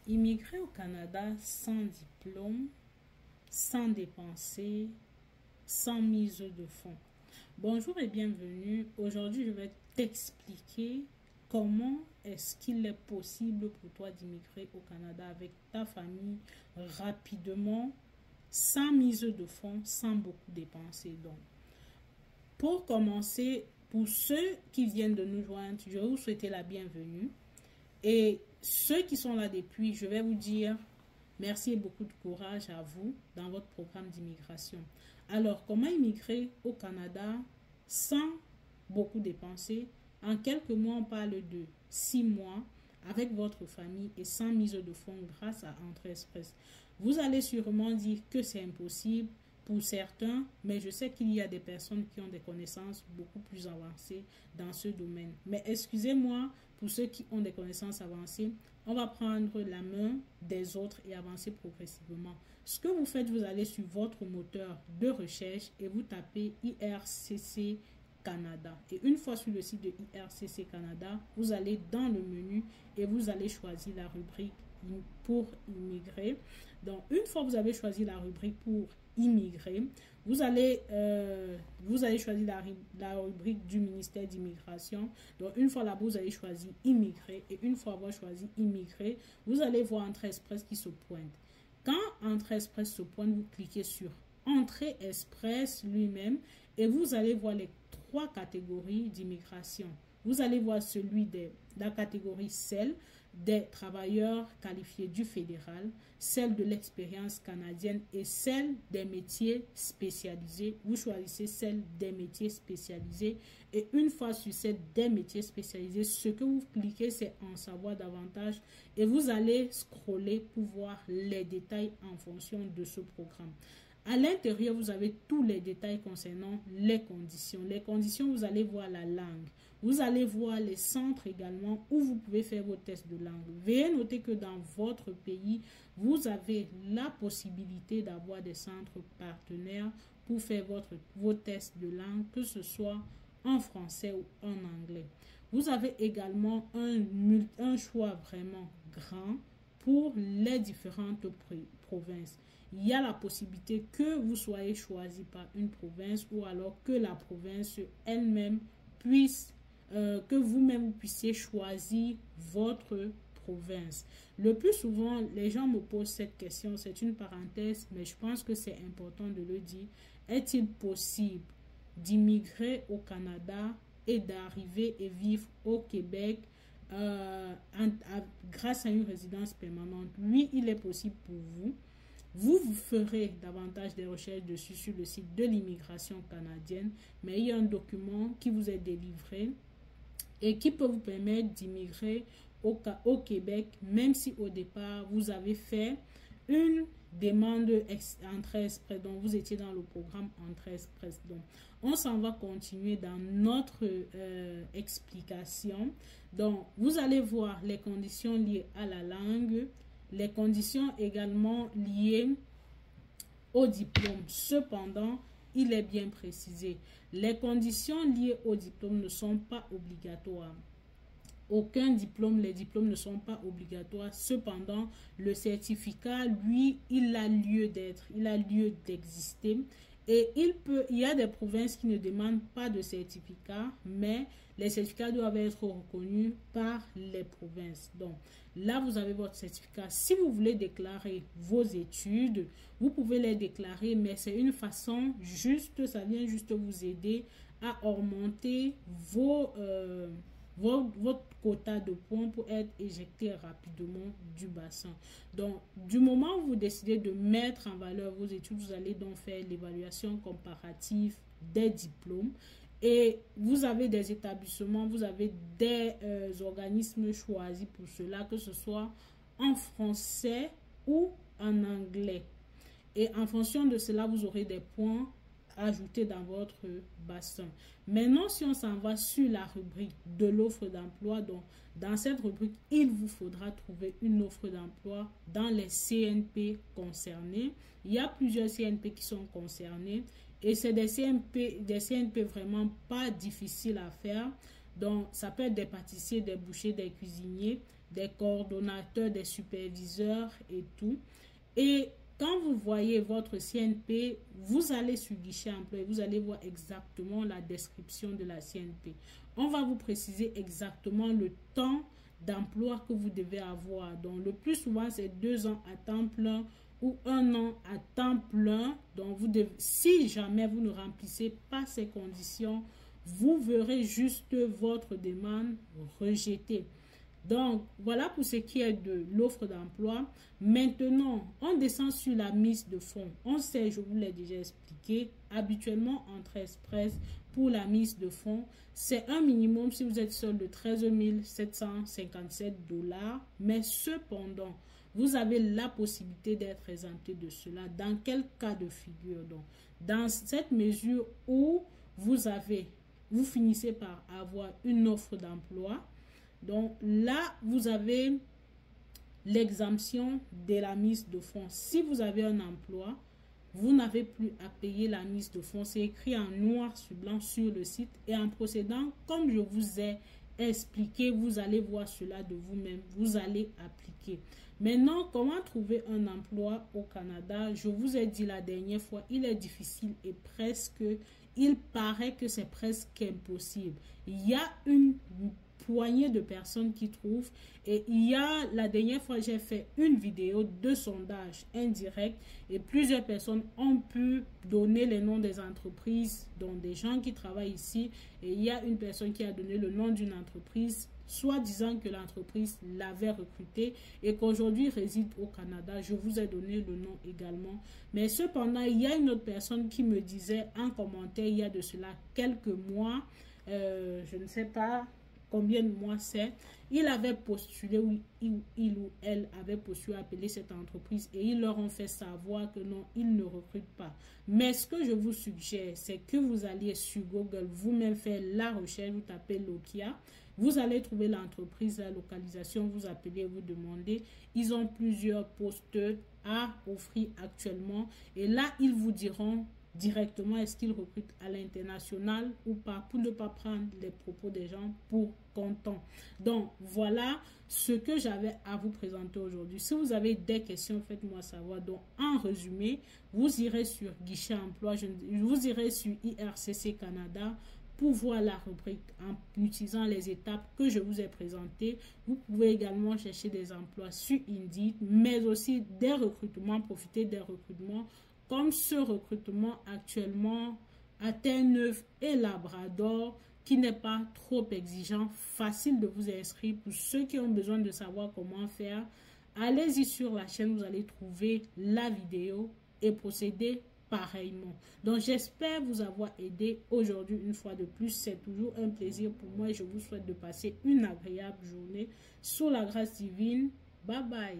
Immigrer au Canada sans diplôme, sans dépenser, sans mise de fonds. Bonjour et bienvenue. Aujourd'hui, je vais t'expliquer comment est-ce qu'il est possible pour toi d'immigrer au Canada avec ta famille rapidement, sans mise de fonds, sans beaucoup dépenser. Donc, pour commencer, pour ceux qui viennent de nous joindre, je vais vous souhaiter la bienvenue. Et ceux qui sont là depuis, je vais vous dire merci et beaucoup de courage à vous dans votre programme d'immigration. Alors, comment immigrer au Canada sans beaucoup dépenser? En quelques mois, on parle de 6 mois avec votre famille et sans mise de fonds grâce à Entrée Express. Vous allez sûrement dire que c'est impossible pour certains, mais je sais qu'il y a des personnes qui ont des connaissances beaucoup plus avancées dans ce domaine. Mais excusez-moi, pour ceux qui ont des connaissances avancées, on va prendre la main des autres et avancer progressivement. Ce que vous faites, vous allez sur votre moteur de recherche et vous tapez IRCC Canada. Et une fois sur le site de IRCC Canada, vous allez dans le menu et vous allez choisir la rubrique pour immigrer. Donc, une fois que vous avez choisi la rubrique pour immigrer, vous allez choisir la rubrique du ministère d'immigration. Donc, une fois là, vous allez choisir immigrer et une fois avoir choisi immigrer, vous allez voir Entrée Express qui se pointe. Quand Entrée Express se pointe, vous cliquez sur Entrée Express lui-même et vous allez voir les 3 catégories d'immigration. Vous allez voir celui de la catégorie celle des travailleurs qualifiés du fédéral, celle de l'expérience canadienne et celle des métiers spécialisés. Vous choisissez celle des métiers spécialisés et une fois sur cette des métiers spécialisés, ce que vous cliquez, c'est en savoir davantage et vous allez scroller pour voir les détails en fonction de ce programme. À l'intérieur, vous avez tous les détails concernant les conditions. Les conditions, vous allez voir la langue. Vous allez voir les centres également où vous pouvez faire vos tests de langue. Veuillez noter que dans votre pays, vous avez la possibilité d'avoir des centres partenaires pour faire vos tests de langue, que ce soit en français ou en anglais. Vous avez également un choix vraiment grand pour les différentes provinces. Il y a la possibilité que vous soyez choisi par une province ou alors que la province elle-même puisse, que vous-même puissiez choisir votre province. Le plus souvent, les gens me posent cette question, c'est une parenthèse, mais je pense que c'est important de le dire. Est-il possible d'immigrer au Canada et d'arriver et vivre au Québec grâce à une résidence permanente? Oui, il est possible pour vous. Vous ferez davantage des recherches dessus sur le site de l'immigration canadienne, mais il y a un document qui vous est délivré et qui peut vous permettre d'immigrer au Québec, même si au départ vous avez fait une demande Entrée Express, donc vous étiez dans le programme Entrée Express. Donc, on s'en va continuer dans notre explication. Donc, vous allez voir les conditions liées à la langue, les conditions également liées au diplôme. Cependant, il est bien précisé, les conditions liées au diplôme ne sont pas obligatoires. Aucun diplôme, les diplômes ne sont pas obligatoires. Cependant, le certificat, lui, il a lieu d'être, il a lieu d'exister. Et il y a des provinces qui ne demandent pas de certificat, mais les certificats doivent être reconnus par les provinces. Donc, là, vous avez votre certificat. Si vous voulez déclarer vos études, vous pouvez les déclarer, mais c'est une façon juste, ça vient juste vous aider à augmenter votre quota de points pour être éjecté rapidement du bassin. Donc, du moment où vous décidez de mettre en valeur vos études, vous allez donc faire l'évaluation comparative des diplômes. Et vous avez des établissements, vous avez des organismes choisis pour cela, que ce soit en français ou en anglais. Et en fonction de cela, vous aurez des points ajoutés dans votre bassin. Maintenant, si on s'en va sur la rubrique de l'offre d'emploi, donc dans cette rubrique, il vous faudra trouver une offre d'emploi dans les CNP concernés. Il y a plusieurs CNP qui sont concernés et c'est des CNP vraiment pas difficiles à faire. Donc, ça peut être des pâtissiers, des bouchers, des cuisiniers, des coordonnateurs, des superviseurs et tout. Et quand vous voyez votre CNP, vous allez sur guichet emploi et vous allez voir exactement la description de la CNP. On va vous préciser exactement le temps d'emploi que vous devez avoir. Donc, le plus souvent, c'est 2 ans à temps plein ou 1 an à temps plein. Donc, si jamais vous ne remplissez pas ces conditions, vous verrez juste votre demande rejetée. Donc, voilà pour ce qui est de l'offre d'emploi. Maintenant, on descend sur la mise de fonds. On sait, je vous l'ai déjà expliqué, habituellement, entre Express, pour la mise de fonds, c'est un minimum si vous êtes seul de 13 757 $. Mais cependant, vous avez la possibilité d'être exempté de cela. Dans quel cas de figure donc? Dans cette mesure où vous finissez par avoir une offre d'emploi. Donc là, vous avez l'exemption de la mise de fonds. Si vous avez un emploi, vous n'avez plus à payer la mise de fonds. C'est écrit en noir sur blanc sur le site. Et en procédant, comme je vous ai expliqué, vous allez voir cela de vous-même. Vous allez appliquer. Maintenant, comment trouver un emploi au Canada? Je vous ai dit la dernière fois, il est difficile et il paraît que c'est presque impossible. Il y a une poignée de personnes qui trouvent, et la dernière fois j'ai fait une vidéo de sondage indirect et plusieurs personnes ont pu donner les noms des entreprises, dont des gens qui travaillent ici, et il y a une personne qui a donné le nom d'une entreprise, soit disant que l'entreprise l'avait recruté et qu'aujourd'hui réside au Canada. Je vous ai donné le nom également. Mais cependant, il y a une autre personne qui me disait en commentaire, il y a de cela quelques mois, je ne sais pas combien de mois c'est, il avait postulé, il ou elle avait postulé, appelé cette entreprise, et ils leur ont fait savoir que non, ils ne recrutent pas. Mais ce que je vous suggère, c'est que vous alliez sur Google, vous-même faire la recherche, vous tapez Lokia, vous allez trouver l'entreprise, la localisation, vous appelez, vous demandez. Ils ont plusieurs postes à offrir actuellement, et là, ils vous diront directement est-ce qu'ils recrutent à l'international ou pas, pour ne pas prendre les propos des gens pour comptant. Donc voilà ce que j'avais à vous présenter aujourd'hui. Si vous avez des questions, faites-moi savoir. Donc en résumé, vous irez sur guichet emploi, vous irez sur IRCC Canada pour voir la rubrique en utilisant les étapes que je vous ai présentées. Vous pouvez également chercher des emplois sur Indeed, mais aussi des recrutements, profiter des recrutements comme ce recrutement actuellement à Terre-Neuve et Labrador, qui n'est pas trop exigeant, facile de vous inscrire. Pour ceux qui ont besoin de savoir comment faire, allez-y sur la chaîne, vous allez trouver la vidéo et procéder pareillement. Donc j'espère vous avoir aidé aujourd'hui une fois de plus. C'est toujours un plaisir pour moi et je vous souhaite de passer une agréable journée sous la grâce divine. Bye bye.